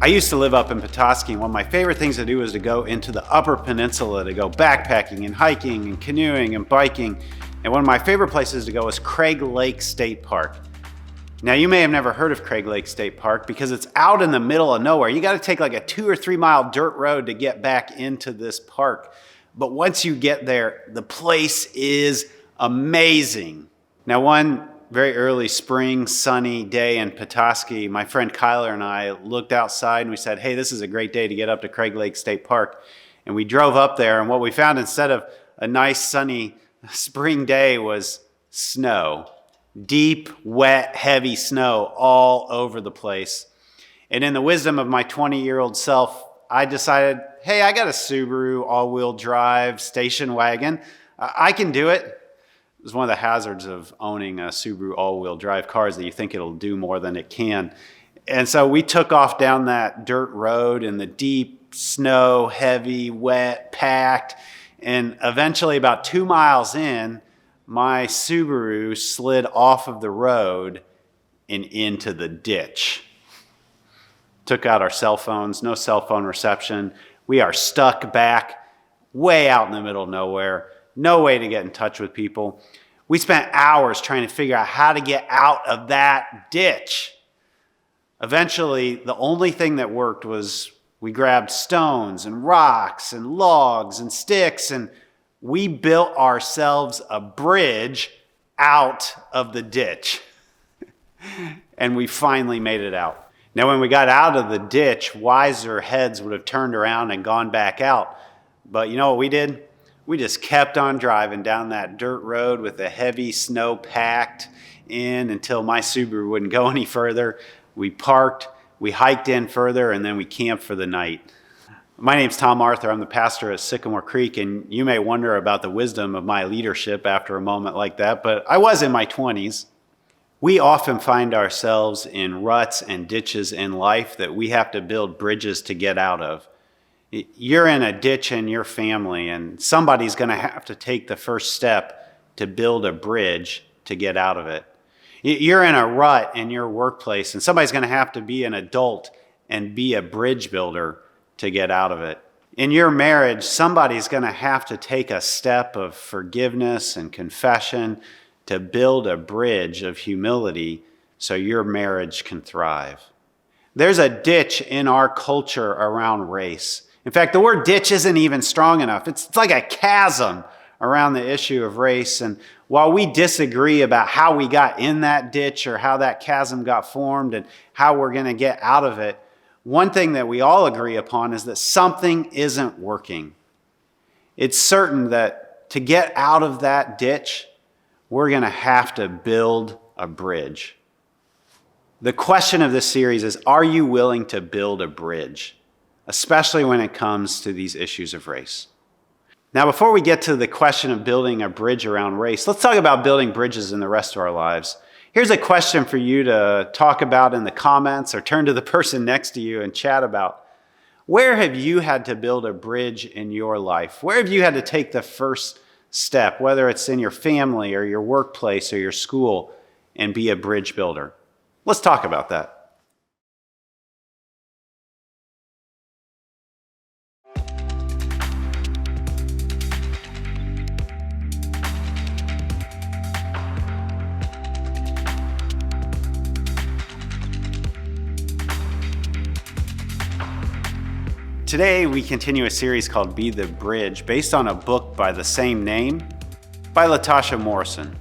I used to live up in Petoskey, and one of my favorite things to do was to go into the Upper Peninsula to go backpacking and hiking and canoeing and biking. And one of my favorite places to go is Craig Lake State Park. Now, you may have never heard of Craig Lake State Park because it's out in the middle of nowhere. You got to take like a 2 or 3 mile dirt road to get back into this park. But once you get there, the place is amazing. Now, one very early spring sunny day in Petoskey, my friend Kyler and I looked outside and we said, hey, this is a great day to get up to Craig Lake State Park. And we drove up there, and what we found instead of a nice sunny spring day was snow. Deep, wet, heavy snow all over the place. And in the wisdom of my 20-year-old self, I decided, hey, I got a Subaru all-wheel drive station wagon. I can do it. It's one of the hazards of owning a Subaru all-wheel drive car is that you think it'll do more than it can. And so we took off down that dirt road in the deep snow, heavy, wet, packed. And eventually about 2 miles in, my Subaru slid off of the road and into the ditch. Took out our cell phones, no cell phone reception. We are stuck back way out in the middle of nowhere. No way to get in touch with people. We spent hours trying to figure out how to get out of that ditch. Eventually, the only thing that worked was we grabbed stones and rocks and logs and sticks, and we built ourselves a bridge out of the ditch. And we finally made it out. Now, when we got out of the ditch, wiser heads would have turned around and gone back out. But you know what we did? We just kept on driving down that dirt road with the heavy snow packed in until my Subaru wouldn't go any further. We parked, we hiked in further, and then we camped for the night. My name's Tom Arthur. I'm the pastor at Sycamore Creek, and you may wonder about the wisdom of my leadership after a moment like that, but I was in my 20s. We often find ourselves in ruts and ditches in life that we have to build bridges to get out of. You're in a ditch in your family, and somebody's going to have to take the first step to build a bridge to get out of it. You're in a rut in your workplace, and somebody's going to have to be an adult and be a bridge builder to get out of it. In your marriage, somebody's going to have to take a step of forgiveness and confession to build a bridge of humility so your marriage can thrive. There's a ditch in our culture around race. In fact, the word ditch isn't even strong enough. It's like a chasm around the issue of race. And while we disagree about how we got in that ditch or how that chasm got formed and how we're going to get out of it, one thing that we all agree upon is that something isn't working. It's certain that to get out of that ditch, we're going to have to build a bridge. The question of this series is, are you willing to build a bridge, especially when it comes to these issues of race? Now, before we get to the question of building a bridge around race, let's talk about building bridges in the rest of our lives. Here's a question for you to talk about in the comments or turn to the person next to you and chat about. Where have you had to build a bridge in your life? Where have you had to take the first step, whether it's in your family or your workplace or your school, and be a bridge builder? Let's talk about that. Today, we continue a series called Be the Bridge, based on a book by the same name by Latasha Morrison.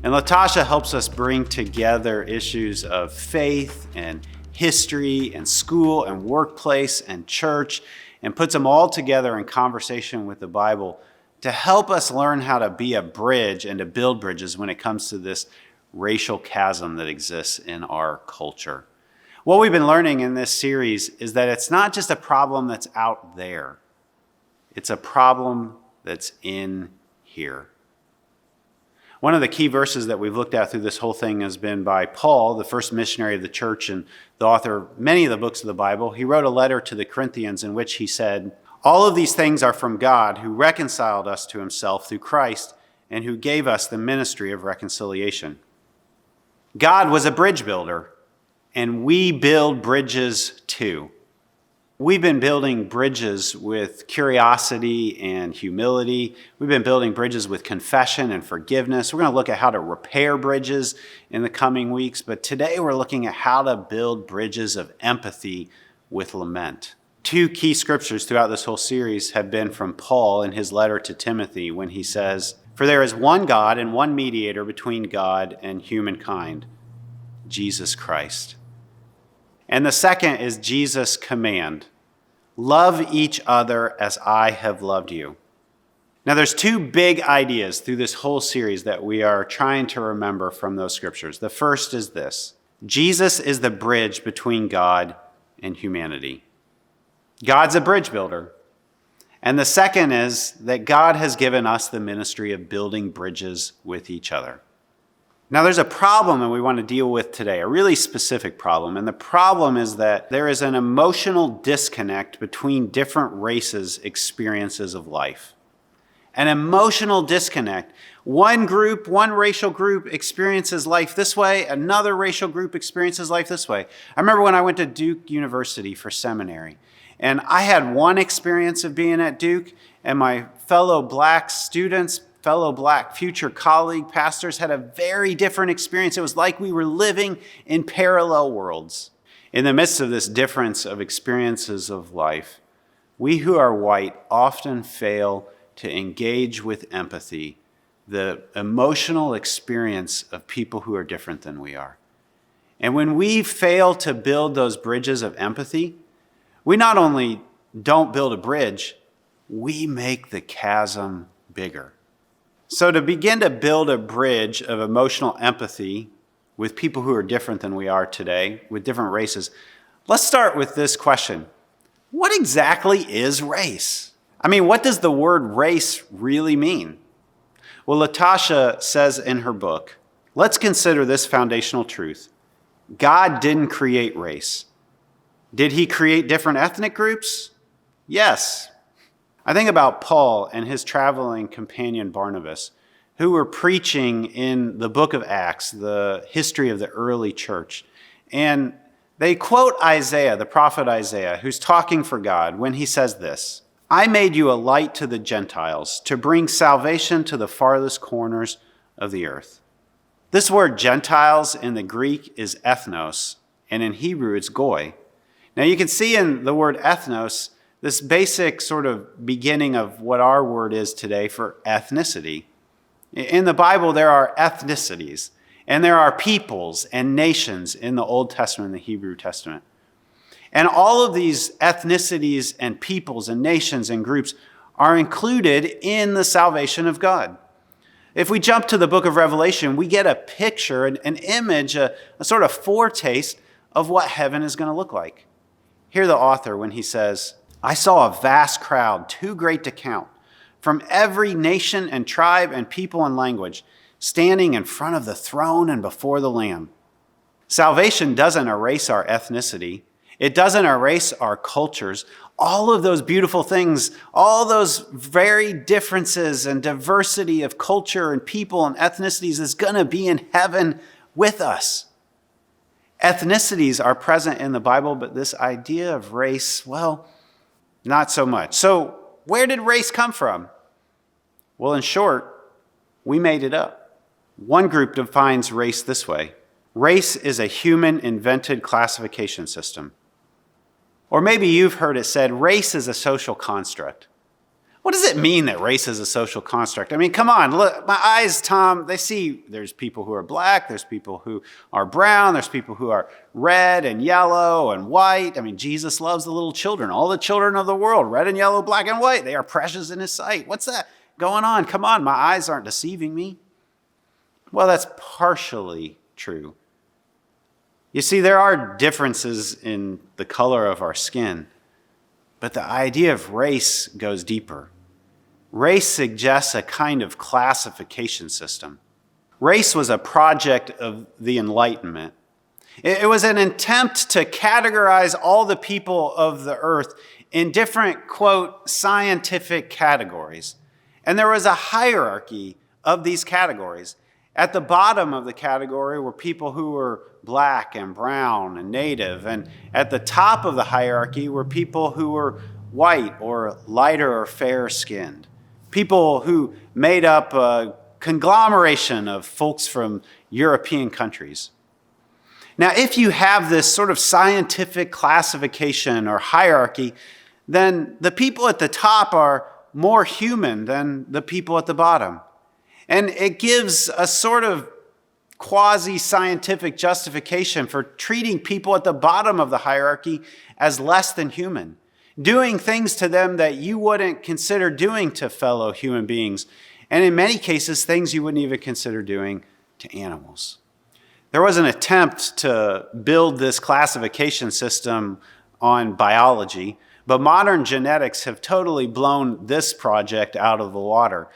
And Latasha helps us bring together issues of faith and history and school and workplace and church and puts them all together in conversation with the Bible to help us learn how to be a bridge and to build bridges when it comes to this racial chasm that exists in our culture. What we've been learning in this series is that it's not just a problem that's out there. It's a problem that's in here. One of the key verses that we've looked at through this whole thing has been by Paul, the first missionary of the church and the author of many of the books of the Bible. He wrote a letter to the Corinthians in which he said, "All of these things are from God, who reconciled us to himself through Christ and who gave us the ministry of reconciliation." God was a bridge builder, and we build bridges too. We've been building bridges with curiosity and humility. We've been building bridges with confession and forgiveness. We're going to look at how to repair bridges in the coming weeks, but today we're looking at how to build bridges of empathy with lament. Two key scriptures throughout this whole series have been from Paul in his letter to Timothy when he says, "For there is one God and one mediator between God and humankind, Jesus Christ." And the second is Jesus' command, "Love each other as I have loved you." Now there's two big ideas through this whole series that we are trying to remember from those scriptures. The first is this: Jesus is the bridge between God and humanity. God's a bridge builder. And the second is that God has given us the ministry of building bridges with each other. Now there's a problem that we want to deal with today, a really specific problem. And the problem is that there is an emotional disconnect between different races' experiences of life. An emotional disconnect. One group, one racial group experiences life this way, another racial group experiences life this way. I remember when I went to Duke University for seminary, and I had one experience of being at Duke, and my fellow black students, fellow black future colleague pastors had a very different experience. It was like we were living in parallel worlds. In the midst of this difference of experiences of life, we who are white often fail to engage with empathy, the emotional experience of people who are different than we are. And when we fail to build those bridges of empathy, we not only don't build a bridge, we make the chasm bigger. So to begin to build a bridge of emotional empathy with people who are different than we are today, with different races, let's start with this question. What exactly is race? I mean, what does the word race really mean? Well, Latasha says in her book, let's consider this foundational truth. God didn't create race. Did he create different ethnic groups? Yes. I think about Paul and his traveling companion Barnabas, who were preaching in the book of Acts, the history of the early church. And they quote Isaiah, the prophet Isaiah, who's talking for God when he says this: "I made you a light to the Gentiles, to bring salvation to the farthest corners of the earth." This word Gentiles in the Greek is ethnos, and in Hebrew it's goy. Now you can see in the word ethnos this basic sort of beginning of what our word is today for ethnicity. In the Bible, there are ethnicities, and there are peoples and nations in the Old Testament and the Hebrew Testament. And all of these ethnicities and peoples and nations and groups are included in the salvation of God. If we jump to the book of Revelation, we get a picture, an image, a sort of foretaste of what heaven is going to look like. Hear the author when he says, "I saw a vast crowd, too great to count, from every nation and tribe and people and language, standing in front of the throne and before the Lamb." Salvation doesn't erase our ethnicity. It doesn't erase our cultures. All of those beautiful things, all those very differences and diversity of culture and people and ethnicities is going to be in heaven with us. Ethnicities are present in the Bible, but this idea of race, well, not so much. So where did race come from? Well, in short, we made it up. One group defines race this way: race is a human-invented classification system. Or maybe you've heard it said, race is a social construct. What does it mean that race is a social construct? I mean, come on, look, my eyes, Tom, they see there's people who are black, there's people who are brown, there's people who are red and yellow and white. I mean, Jesus loves the little children, all the children of the world, red and yellow, black and white. They are precious in his sight. What's that going on? Come on, my eyes aren't deceiving me. Well, that's partially true. You see, there are differences in the color of our skin, but the idea of race goes deeper. Race suggests a kind of classification system. Race was a project of the Enlightenment. It was an attempt to categorize all the people of the earth in different, quote, scientific categories. And there was a hierarchy of these categories. At the bottom of the category were people who were black and brown and native. And at the top of the hierarchy were people who were white or lighter or fair-skinned. People who made up a conglomeration of folks from European countries. Now, if you have this sort of scientific classification or hierarchy, then the people at the top are more human than the people at the bottom. And it gives a sort of quasi-scientific justification for treating people at the bottom of the hierarchy as less than human, doing things to them that you wouldn't consider doing to fellow human beings, and in many cases, things you wouldn't even consider doing to animals. There was an attempt to build this classification system on biology, but modern genetics have totally blown this project out of the water.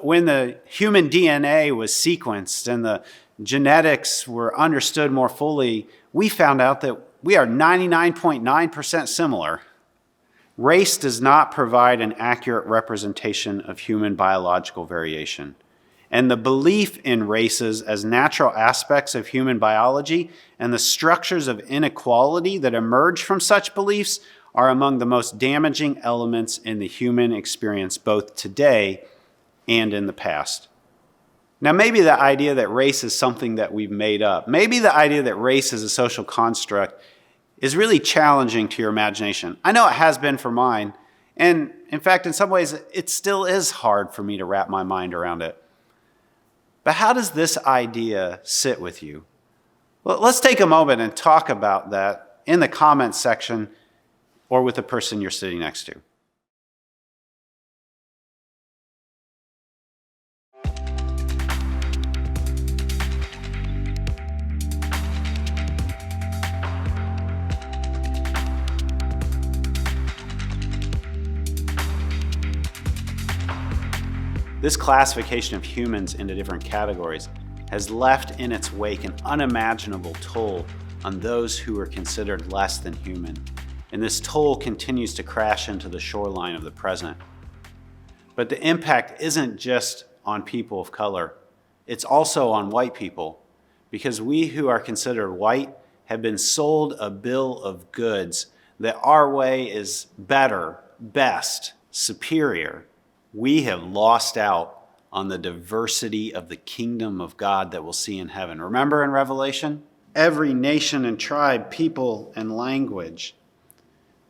When the human DNA was sequenced and the genetics were understood more fully, we found out that we are 99.9% similar. Race does not provide an accurate representation of human biological variation. And the belief in races as natural aspects of human biology and the structures of inequality that emerge from such beliefs are among the most damaging elements in the human experience, both today and in the past. Now, maybe the idea that race is something that we've made up, maybe the idea that race is a social construct is really challenging to your imagination. I know it has been for mine, and in fact, in some ways, it still is hard for me to wrap my mind around it. But how does this idea sit with you? Well, let's take a moment and talk about that in the comments section or with the person you're sitting next to. This classification of humans into different categories has left in its wake an unimaginable toll on those who are considered less than human. And this toll continues to crash into the shoreline of the present. But the impact isn't just on people of color, it's also on white people, because we who are considered white have been sold a bill of goods that our way is better, best, superior. We have lost out on the diversity of the kingdom of God that we'll see in heaven. Remember in Revelation? Every nation and tribe, people and language.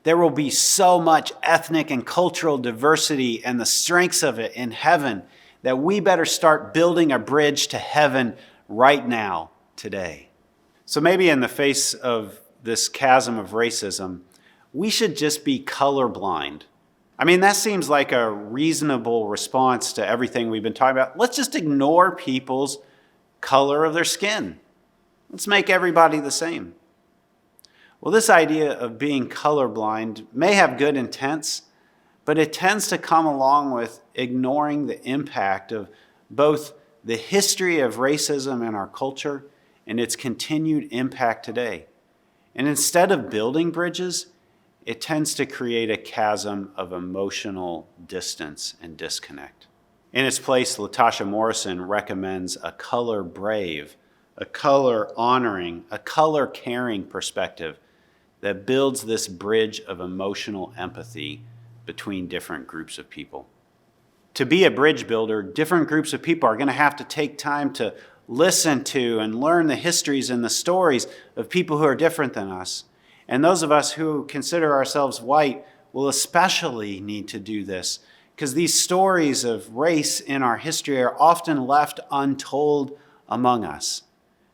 There will be so much ethnic and cultural diversity and the strengths of it in heaven that we better start building a bridge to heaven right now, today. So maybe in the face of this chasm of racism, we should just be colorblind. I mean, that seems like a reasonable response to everything we've been talking about. Let's just ignore people's color of their skin. Let's make everybody the same. Well, this idea of being colorblind may have good intents, but it tends to come along with ignoring the impact of both the history of racism in our culture and its continued impact today. And instead of building bridges, it tends to create a chasm of emotional distance and disconnect. In its place, Latasha Morrison recommends a color brave, a color honoring, a color caring perspective that builds this bridge of emotional empathy between different groups of people. To be a bridge builder, different groups of people are going to have to take time to listen to and learn the histories and the stories of people who are different than us. And those of us who consider ourselves white will especially need to do this because these stories of race in our history are often left untold among us.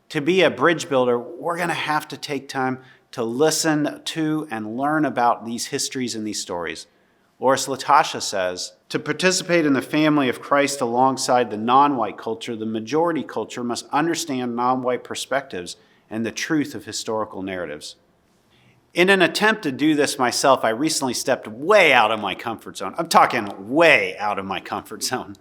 To be a bridge builder, we're going to have to take time to listen to and learn about these histories and these stories. Or as Latasha says, to participate in the family of Christ alongside the non-white culture, the majority culture must understand non-white perspectives and the truth of historical narratives. In an attempt to do this myself, I recently stepped way out of my comfort zone. I'm talking way out of my comfort zone.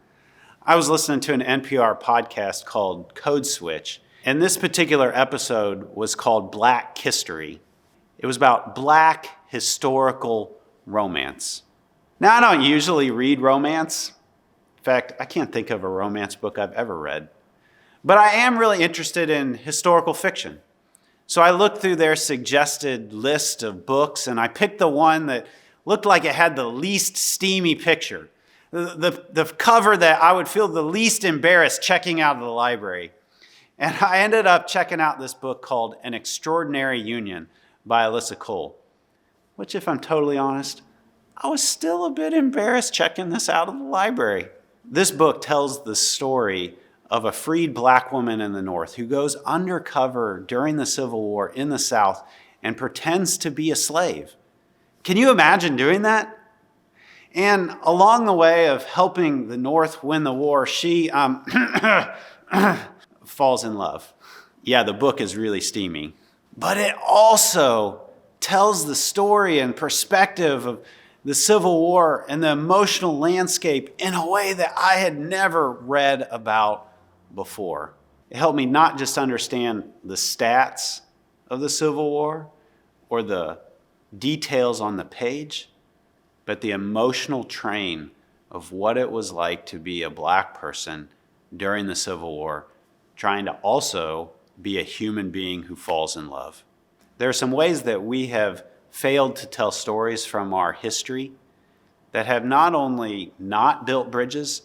I was listening to an NPR podcast called Code Switch, and this particular episode was called Black History. It was about Black historical romance. Now, I don't usually read romance. In fact, I can't think of a romance book I've ever read. But I am really interested in historical fiction. So I looked through their suggested list of books, and I picked the one that looked like it had the least steamy picture, the cover that I would feel the least embarrassed checking out of the library. And I ended up checking out this book called An Extraordinary Union by Alissa, which, if I'm totally honest, I was still a bit embarrassed checking this out of the library. This book tells the story of a freed black woman in the North who goes undercover during the Civil War in the South and pretends to be a slave. Can you imagine doing that? And along the way of helping the North win the war, she falls in love. Yeah, the book is really steamy. But it also tells the story and perspective of the Civil War and the emotional landscape in a way that I had never read about before. It helped me not just understand the stats of the Civil War or the details on the page, but the emotional train of what it was like to be a black person during the Civil War, trying to also be a human being who falls in love. There are some ways that we have failed to tell stories from our history that have not only not built bridges,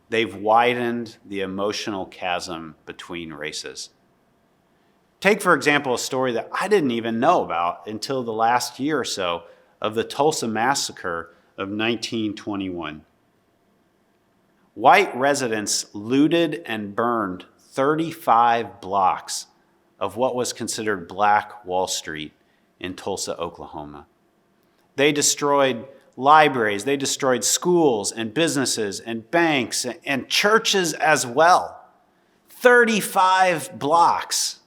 they've widened the emotional chasm between races. Take, for example, a story that I didn't even know about until the last year or so of the Tulsa Massacre of 1921. White residents looted and burned 35 blocks of what was considered Black Wall Street in Tulsa, Oklahoma. They destroyed libraries, they destroyed schools and businesses and banks and churches as well. 35 blocks.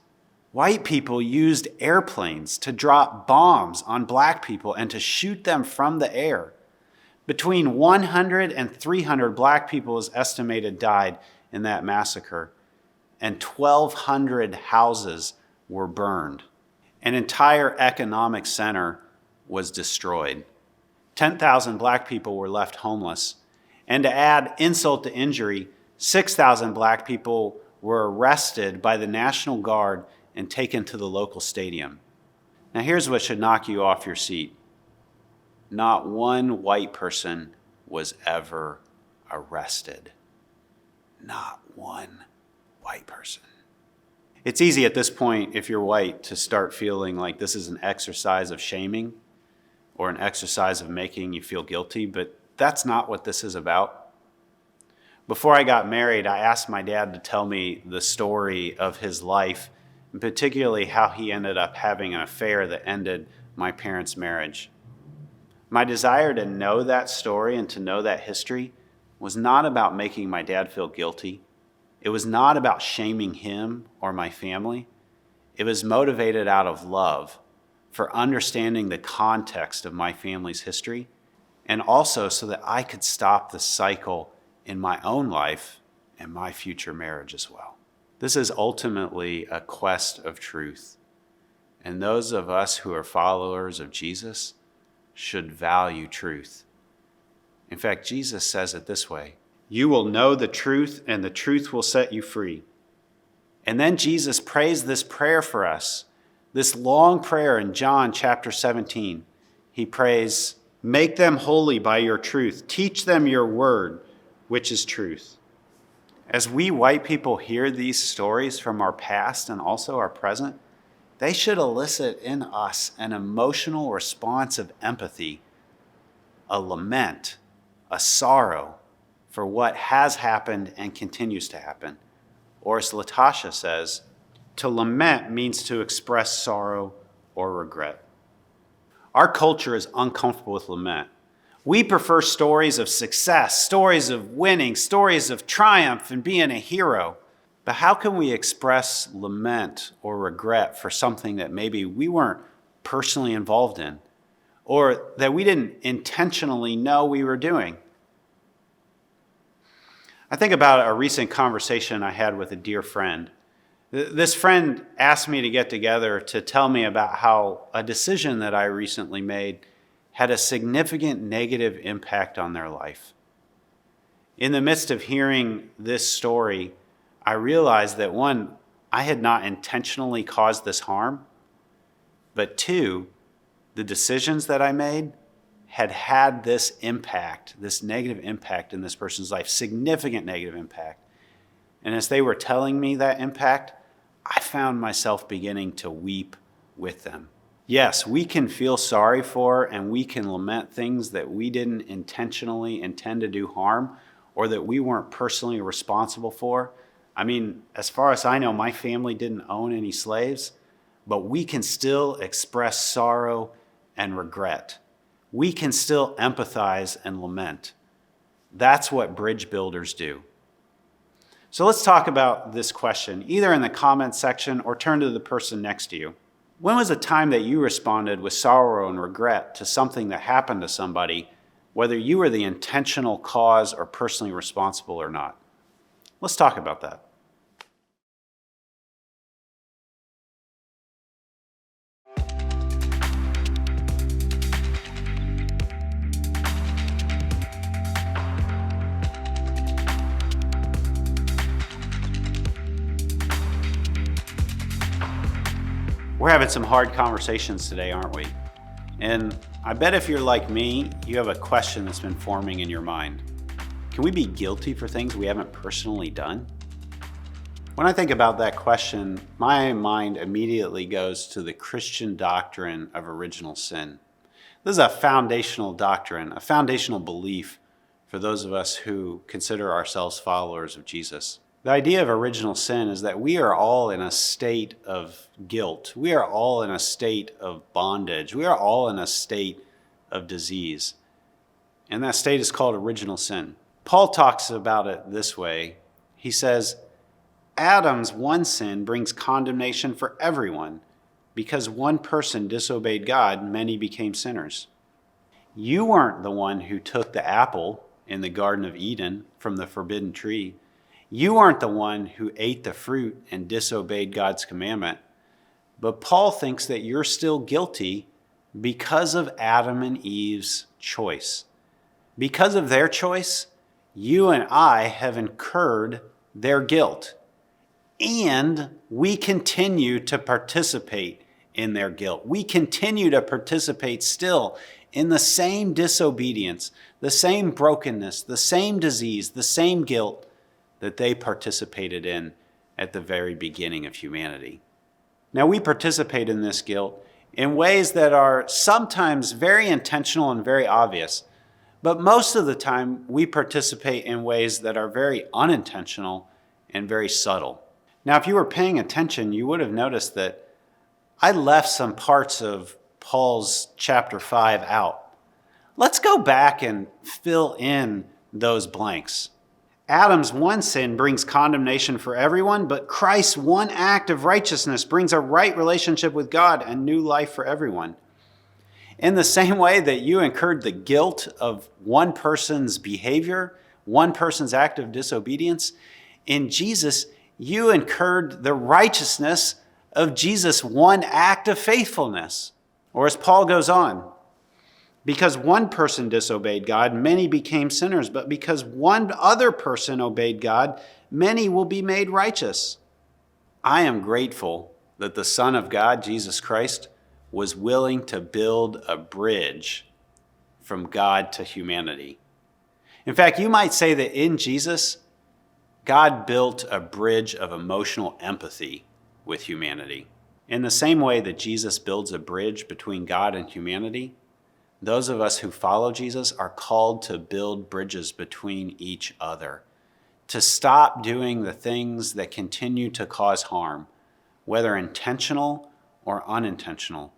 White people used airplanes to drop bombs on black people and to shoot them from the air. Between 100 and 300 black people is estimated died in that massacre, and 1,200 houses were burned. An entire economic center was destroyed. 10,000 black people were left homeless. And to add insult to injury, 6,000 black people were arrested by the National Guard and taken to the local stadium. Now here's what should knock you off your seat. Not one white person was ever arrested. Not one white person. It's easy at this point, if you're white, to start feeling like this is an exercise of shaming or an exercise of making you feel guilty, but that's not what this is about. Before I got married, I asked my dad to tell me the story of his life, and particularly how he ended up having an affair that ended my parents' marriage. My desire to know that story and to know that history was not about making my dad feel guilty. It was not about shaming him or my family. It was motivated out of love for understanding the context of my family's history, and also so that I could stop the cycle in my own life and my future marriage as well. This is ultimately a quest of truth, and those of us who are followers of Jesus should value truth. In fact, Jesus says it this way: "You will know the truth, and the truth will set you free." And then Jesus prays this prayer for us, this long prayer in John chapter 17. He prays, "Make them holy by your truth. Teach them your word, which is truth." As we white people hear these stories from our past and also our present, they should elicit in us an emotional response of empathy, a lament, a sorrow for what has happened and continues to happen. Or as Latasha says, to lament means to express sorrow or regret. Our culture is uncomfortable with lament. We prefer stories of success, stories of winning, stories of triumph and being a hero. But how can we express lament or regret for something that maybe we weren't personally involved in, or that we didn't intentionally know we were doing? I think about a recent conversation I had with a dear friend. This friend asked me to get together to tell me about how a decision that I recently made had a significant negative impact on their life. In the midst of hearing this story, I realized that one, I had not intentionally caused this harm, but two, the decisions that I made had this impact, this negative impact in this person's life, significant negative impact. And as they were telling me that impact, I found myself beginning to weep with them. Yes, we can feel sorry for and we can lament things that we didn't intentionally intend to do harm or that we weren't personally responsible for. I mean, as far as I know, my family didn't own any slaves, but we can still express sorrow and regret. We can still empathize and lament. That's what bridge builders do. So let's talk about this question, either in the comments section or turn to the person next to you. When was a time that you responded with sorrow and regret to something that happened to somebody, whether you were the intentional cause or personally responsible or not? Let's talk about that. We're having some hard conversations today, aren't we? And I bet if you're like me, you have a question that's been forming in your mind. Can we be guilty for things we haven't personally done? When I think about that question, my mind immediately goes to the Christian doctrine of original sin. This is a foundational doctrine, a foundational belief for those of us who consider ourselves followers of Jesus. The idea of original sin is that we are all in a state of guilt. We are all in a state of bondage. We are all in a state of disease. And that state is called original sin. Paul talks about it this way. He says, Adam's one sin brings condemnation for everyone. Because one person disobeyed God, many became sinners. You weren't the one who took the apple in the Garden of Eden from the forbidden tree. You aren't the one who ate the fruit and disobeyed God's commandment. But Paul thinks that you're still guilty because of Adam and Eve's choice. Because of their choice, you and I have incurred their guilt. And we continue to participate in their guilt. We continue to participate still in the same disobedience, the same brokenness, the same disease, the same guilt that they participated in at the very beginning of humanity. Now, we participate in this guilt in ways that are sometimes very intentional and very obvious, but most of the time we participate in ways that are very unintentional and very subtle. Now, if you were paying attention, you would have noticed that I left some parts of Paul's chapter 5 out. Let's go back and fill in those blanks. Adam's one sin brings condemnation for everyone, but Christ's one act of righteousness brings a right relationship with God and new life for everyone. In the same way that you incurred the guilt of one person's behavior, one person's act of disobedience, in Jesus, you incurred the righteousness of Jesus' one act of faithfulness. Or as Paul goes on, because one person disobeyed God, many became sinners. But because one other person obeyed God, many will be made righteous. I am grateful that the Son of God, Jesus Christ, was willing to build a bridge from God to humanity. In fact, you might say that in Jesus, God built a bridge of emotional empathy with humanity. In the same way that Jesus builds a bridge between God and humanity, those of us who follow Jesus are called to build bridges between each other, to stop doing the things that continue to cause harm, whether intentional or unintentional,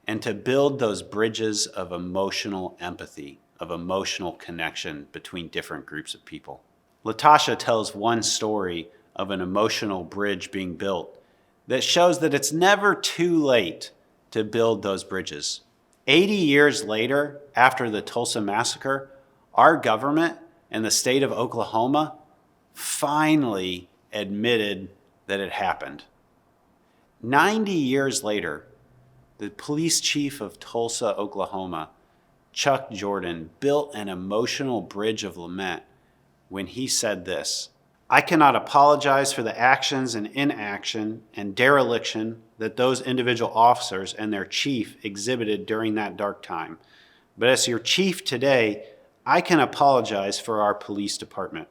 and to build those bridges of emotional empathy, of emotional connection between different groups of people. Latasha tells one story of an emotional bridge being built that shows that it's never too late to build those bridges. 80 years later, after the Tulsa massacre, our government and the state of Oklahoma finally admitted that it happened. 90 years later, the police chief of Tulsa, Oklahoma, Chuck Jordan, built an emotional bridge of lament when he said this: I cannot apologize for the actions and inaction and dereliction that those individual officers and their chief exhibited during that dark time. But as your chief today, I can apologize for our police department.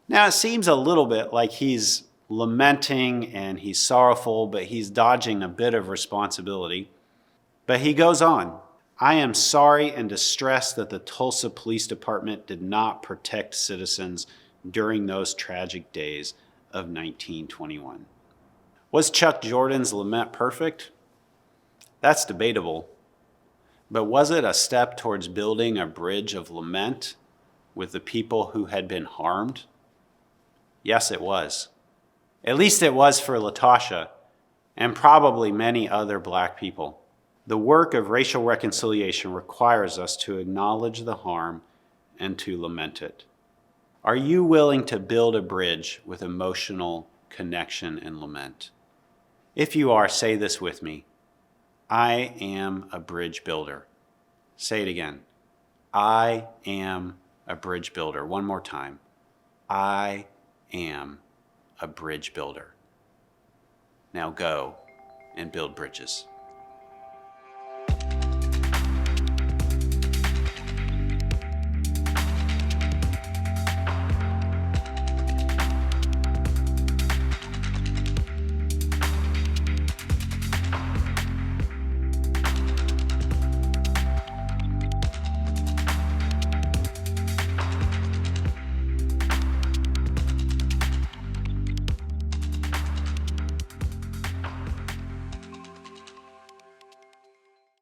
Now, it seems a little bit like he's lamenting and he's sorrowful, but he's dodging a bit of responsibility. But he goes on. I am sorry and distressed that the Tulsa Police Department did not protect citizens during those tragic days of 1921. Was Chuck Jordan's lament perfect? That's debatable. But was it a step towards building a bridge of lament with the people who had been harmed? Yes, it was. At least it was for Latasha and probably many other Black people. The work of racial reconciliation requires us to acknowledge the harm and to lament it. Are you willing to build a bridge with emotional connection and lament? If you are, say this with me. I am a bridge builder. Say it again. I am a bridge builder. One more time. I am a bridge builder. Now go and build bridges.